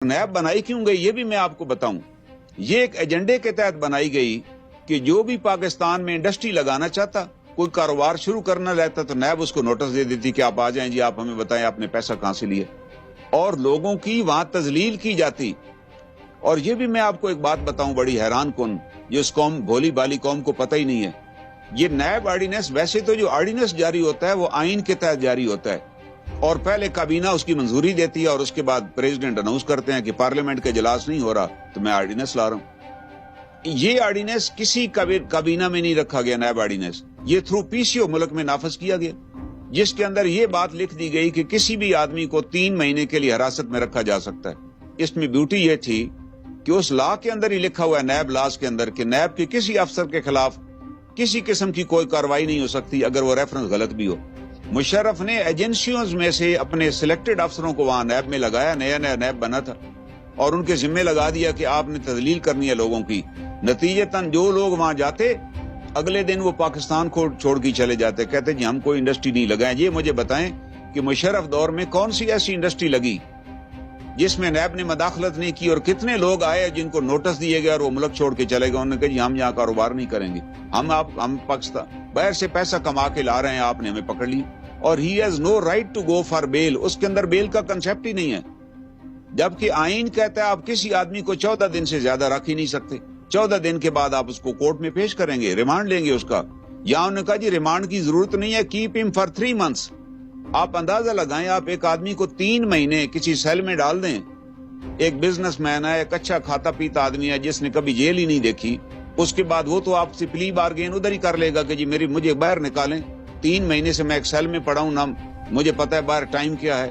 NAB بنائی کیوں گئی یہ بھی میں آپ کو بتاؤں. یہ ایک ایجنڈے کے تحت بنائی گئی کہ جو بھی پاکستان میں انڈسٹری لگانا چاہتا, کوئی کاروبار شروع کرنا لیتا, تو نیب اس کو نوٹس دے دیتی کہ آپ آ جائیں جی, آپ ہمیں بتائیں آپ نے پیسہ کہاں سے لیا, اور لوگوں کی وہاں تذلیل کی جاتی. اور یہ بھی میں آپ کو ایک بات بتاؤں بڑی حیران کن, جو اس قوم بھولی بالی قوم کو پتہ ہی نہیں ہے. یہ نیب آرڈیننس, ویسے تو جو آرڈیننس جاری ہوتا ہے وہ آئین کے تحت جاری ہوتا ہے, اور پہلے کابینہ اس کی منظوری دیتی ہے, اور اس کے بعد پریزیڈنٹ اناؤنس کرتے ہیں کہ پارلیمنٹ کا اجلاس نہیں ہو رہا تو میں آرڈیننس لا رہا ہوں. یہ آرڈیننس کسی کابینہ میں نہیں رکھا گیا. نیب آرڈیننس یہ تھرو پی سی او ملک میں نافذ کیا گیا, جس کے اندر یہ بات لکھ دی گئی کہ کسی بھی آدمی کو 3 مہینے کے لیے حراست میں رکھا جا سکتا ہے. اس میں بیوٹی یہ تھی کہ اس لا کے اندر ہی لکھا ہوا ہے, نیب لاز کے اندر, کہ نیب کے کسی افسر کے خلاف کسی قسم کی کوئی کارروائی نہیں ہو سکتی اگر وہ ریفرنس غلط بھی ہو. مشرف نے ایجنسیوں میں سے اپنے سلیکٹڈ افسروں کو وہاں نیب میں لگایا, نیا نیب بنا تھا, اور ان کے ذمہ لگا دیا کہ آپ نے تذلیل کرنی ہے لوگوں کی. نتیجتاً جو لوگ وہاں جاتے اگلے دن وہ پاکستان کو چھوڑ کے چلے جاتے, کہتے جی ہم کوئی انڈسٹری نہیں لگائیں. یہ مجھے بتائیں کہ مشرف دور میں کون سی ایسی انڈسٹری لگی جس میں نیب نے مداخلت نہیں کی, اور کتنے لوگ آئے جن کو نوٹس دیے گئے اور وہ ملک چھوڑ کے چلے گئے. انہوں نے کہا جی ہم یہاں کاروبار نہیں کریں گے, ہم پاکستان باہر سے پیسہ کما کے لا رہے ہیں, آپ نے ہمیں پکڑ لی. اور he has no right to go for bail, اس کے اندر بیل کا کنسیپٹ ہی نہیں ہے, جبکہ آئین کہتا ہے آپ کسی آدمی کو 14 دن سے زیادہ رکھ ہی نہیں سکتے. 14 دن کے بعد آپ اس کو کورٹ میں پیش کریں گے, ریمانڈ لیں گے اس کا. یا انہوں نے کہا جی ریمانڈ کی ضرورت نہیں ہے, کیپ ہم فار 3 months. آپ اندازہ لگائیں, آپ ایک آدمی کو 3 مہینے کسی سیل میں ڈال دیں. ایک بزنس مین ہے, ایک اچھا کھاتا پیتا آدمی ہے جس نے کبھی جیل ہی نہیں دیکھی, اس کے بعد وہ تو آپ سے پلی بارگین ادھر ہی کر لے گا کہ جی مجھے باہر نکالیں, 3 مہینے سے میں ایک سیل میں پڑا ہوں, نہ مجھے پتا ہے باہر ٹائم کیا ہے.